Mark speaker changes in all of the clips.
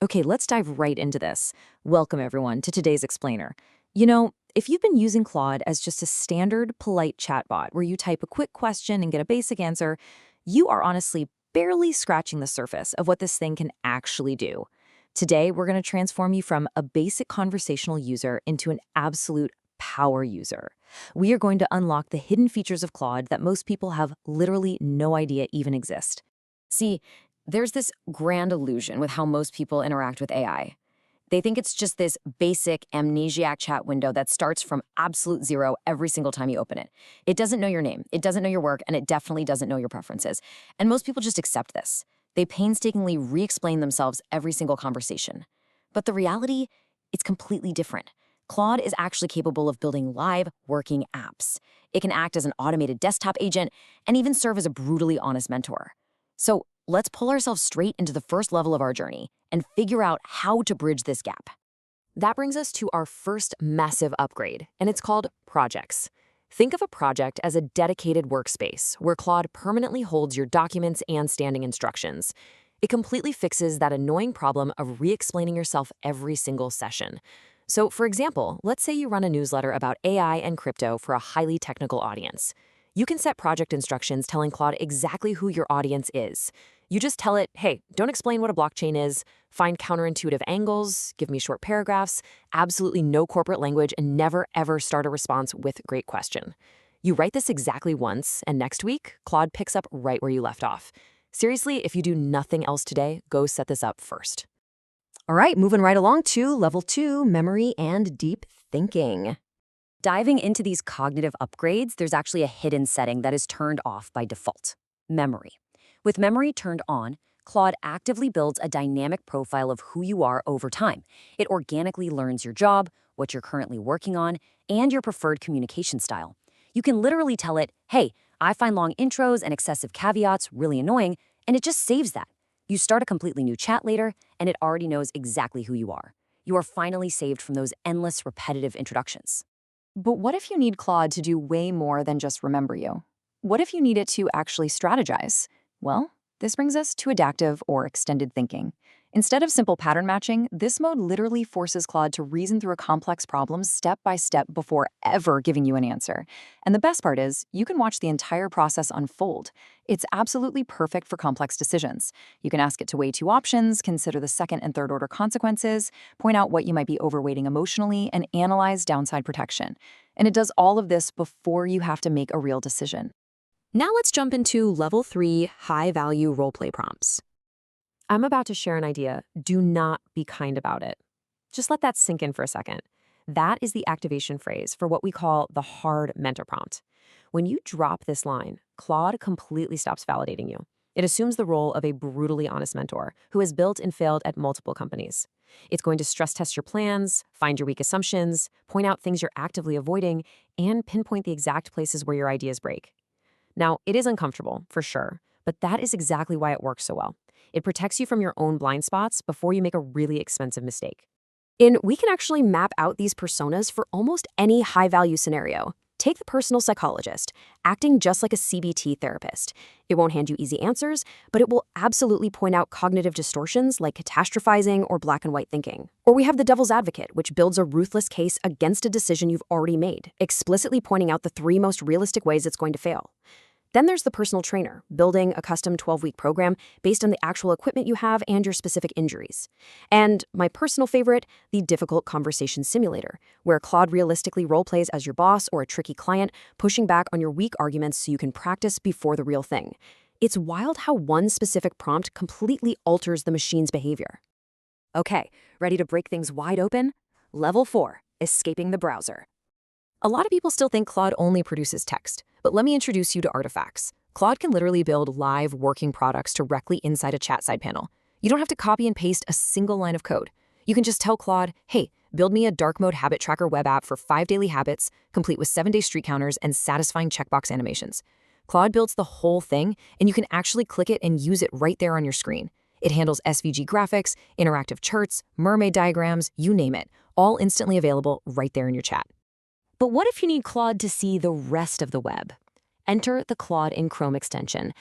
Speaker 1: Okay, let's dive right into this. Welcome, everyone, to today's explainer. You know, if you've been using Claude as just a standard, polite chatbot where you type a quick question and get a basic answer, you are honestly barely scratching the surface of what this thing can actually do. Today, we're going to transform you from a basic conversational user into an absolute power user. We are going to unlock the hidden features of Claude that most people have literally no idea even exist.
Speaker 2: See, there's this grand illusion with how most people interact with AI. They think it's just this basic amnesiac chat window that starts from absolute zero every single time you open it. It doesn't know your name, it doesn't know your work, and it definitely doesn't know your preferences. And most people just accept this. They painstakingly re-explain themselves every single conversation. But the reality, it's completely different. Claude is actually capable of building live, working apps. It can act as an automated desktop agent and even serve as a brutally honest mentor. So let's pull ourselves straight into the first level of our journey and figure out how to bridge this gap.
Speaker 1: That brings us to our first massive upgrade, and it's called projects. Think of a project as a dedicated workspace where Claude permanently holds your documents and standing instructions. It completely fixes that annoying problem of re-explaining yourself every single session. So, for example, let's say you run a newsletter about AI and crypto for a highly technical audience. You can set project instructions telling Claude exactly who your audience is. You just tell it, hey, don't explain what a blockchain is, find counterintuitive angles, give me short paragraphs, absolutely no corporate language, and never ever start a response with great question. You write this exactly once, and next week, Claude picks up right where you left off. Seriously, if you do nothing else today, go set this up first.
Speaker 2: All right, moving right along to level 2, memory and deep thinking. Diving into these cognitive upgrades, there's actually a hidden setting that is turned off by default: memory. With memory turned on, Claude actively builds a dynamic profile of who you are over time. It organically learns your job, what you're currently working on, and your preferred communication style. You can literally tell it, hey, I find long intros and excessive caveats really annoying, and it just saves that. You start a completely new chat later, and it already knows exactly who you are. You are finally saved from those endless repetitive introductions.
Speaker 3: But what if you need Claude to do way more than just remember you? What if you need it to actually strategize? Well, this brings us to adaptive or extended thinking. Instead of simple pattern matching, this mode literally forces Claude to reason through a complex problem step by step before ever giving you an answer. And the best part is, you can watch the entire process unfold. It's absolutely perfect for complex decisions. You can ask it to weigh two options, consider the second and third order consequences, point out what you might be overweighting emotionally, and analyze downside protection. And it does all of this before you have to make a real decision.
Speaker 1: Now let's jump into level 3 high-value roleplay prompts. I'm about to share an idea. Do not be kind about it. Just let that sink in for a second. That is the activation phrase for what we call the hard mentor prompt. When you drop this line, Claude completely stops validating you. It assumes the role of a brutally honest mentor who has built and failed at multiple companies. It's going to stress test your plans, find your weak assumptions, point out things you're actively avoiding, and pinpoint the exact places where your ideas break. Now, it is uncomfortable, for sure, but that is exactly why it works so well. It protects you from your own blind spots before you make a really expensive mistake. And we can actually map out these personas for almost any high-value scenario. Take the personal psychologist, acting just like a CBT therapist. It won't hand you easy answers, but it will absolutely point out cognitive distortions like catastrophizing or black and white thinking. Or we have the devil's advocate, which builds a ruthless case against a decision you've already made, explicitly pointing out the 3 most realistic ways it's going to fail. Then there's the personal trainer, building a custom 12-week program based on the actual equipment you have and your specific injuries. And my personal favorite, the difficult conversation simulator, where Claude realistically roleplays as your boss or a tricky client, pushing back on your weak arguments so you can practice before the real thing. It's wild how one specific prompt completely alters the machine's behavior. Okay, ready to break things wide open? Level 4, escaping the browser. A lot of people still think Claude only produces text, but let me introduce you to artifacts. Claude can literally build live working products directly inside a chat side panel. You don't have to copy and paste a single line of code. You can just tell Claude, hey, build me a dark mode habit tracker web app for 5 daily habits, complete with 7-day streak counters and satisfying checkbox animations. Claude builds the whole thing, and you can actually click it and use it right there on your screen. It handles SVG graphics, interactive charts, mermaid diagrams, you name it, all instantly available right there in your chat. But what if you need Claude to see the rest of the web? Enter the Claude in Chrome extension.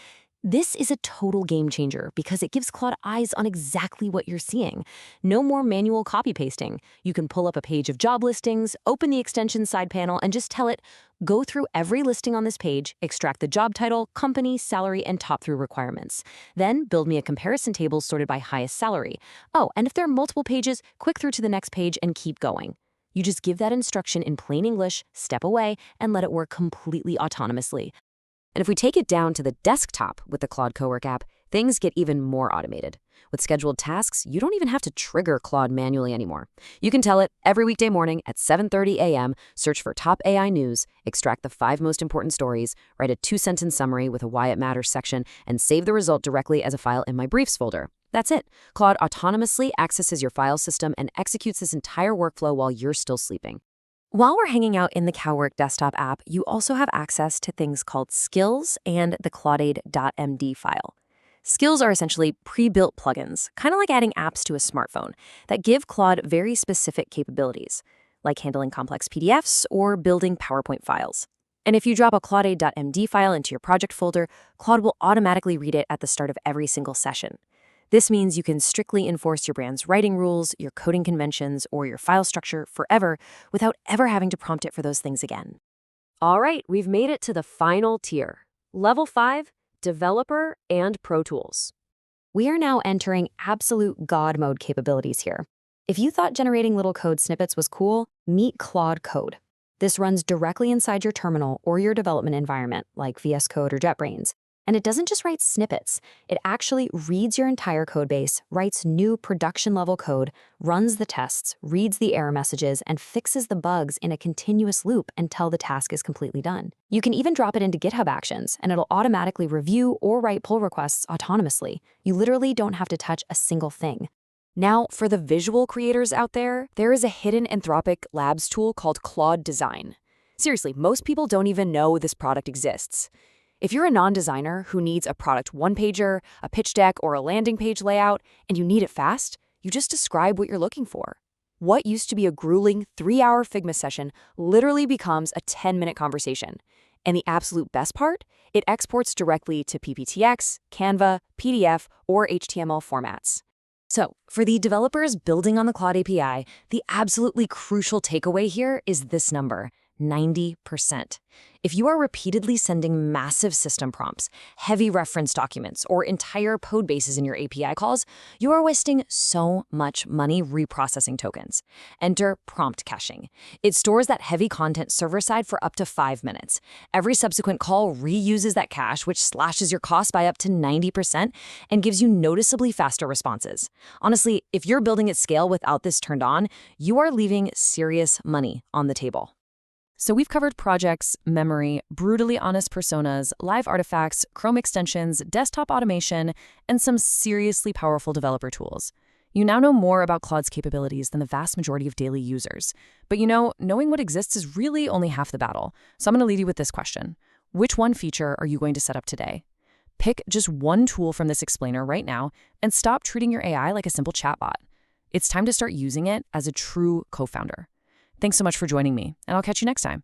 Speaker 1: This is a total game changer because it gives Claude eyes on exactly what you're seeing. No more manual copy pasting. You can pull up a page of job listings, open the extension side panel, and just tell it, go through every listing on this page, extract the job title, company, salary, and top through requirements. Then build me a comparison table sorted by highest salary. Oh, and if there are multiple pages, click through to the next page and keep going. You just give that instruction in plain English, step away, and let it work completely autonomously. And if we take it down to the desktop with the Claude Cowork app, things get even more automated. With scheduled tasks, you don't even have to trigger Claude manually anymore. You can tell it every weekday morning at 7:30 a.m., search for top AI news, extract the 5 most important stories, write a 2-sentence summary with a why it matters section, and save the result directly as a file in my briefs folder. That's it. Claude autonomously accesses your file system and executes this entire workflow while you're still sleeping. While we're hanging out in the Cowork desktop app, you also have access to things called skills and the claudeaid.md file. Skills are essentially pre-built plugins, kind of like adding apps to a smartphone, that give Claude very specific capabilities, like handling complex PDFs or building PowerPoint files. And if you drop a claudeaid.md file into your project folder, Claude will automatically read it at the start of every single session. This means you can strictly enforce your brand's writing rules, your coding conventions, or your file structure forever without ever having to prompt it for those things again. All right, we've made it to the final tier. Level 5, Developer and Pro Tools. We are now entering absolute God mode capabilities here. If you thought generating little code snippets was cool, meet Claude Code. This runs directly inside your terminal or your development environment, like VS Code or JetBrains. And it doesn't just write snippets. It actually reads your entire code base, writes new production-level code, runs the tests, reads the error messages, and fixes the bugs in a continuous loop until the task is completely done. You can even drop it into GitHub Actions, and it'll automatically review or write pull requests autonomously. You literally don't have to touch a single thing. Now, for the visual creators out there, there is a hidden Anthropic Labs tool called Claude Design. Seriously, most people don't even know this product exists. If you're a non-designer who needs a product one-pager, a pitch deck, or a landing page layout, and you need it fast, you just describe what you're looking for. What used to be a grueling 3-hour Figma session literally becomes a 10-minute conversation. And the absolute best part? It exports directly to PPTX, Canva, PDF, or HTML formats. So, for the developers building on the Claude API, the absolutely crucial takeaway here is this number: 90%. If you are repeatedly sending massive system prompts, heavy reference documents, or entire code bases in your API calls, you are wasting so much money reprocessing tokens. Enter prompt caching. It stores that heavy content server-side for up to 5 minutes. Every subsequent call reuses that cache, which slashes your cost by up to 90% and gives you noticeably faster responses. Honestly, if you're building at scale without this turned on, you are leaving serious money on the table. So we've covered projects, memory, brutally honest personas, live artifacts, Chrome extensions, desktop automation, and some seriously powerful developer tools. You now know more about Claude's capabilities than the vast majority of daily users. But knowing what exists is really only half the battle. So I'm going to leave you with this question. Which one feature are you going to set up today? Pick just one tool from this explainer right now and stop treating your AI like a simple chatbot. It's time to start using it as a true co-founder. Thanks so much for joining me, and I'll catch you next time.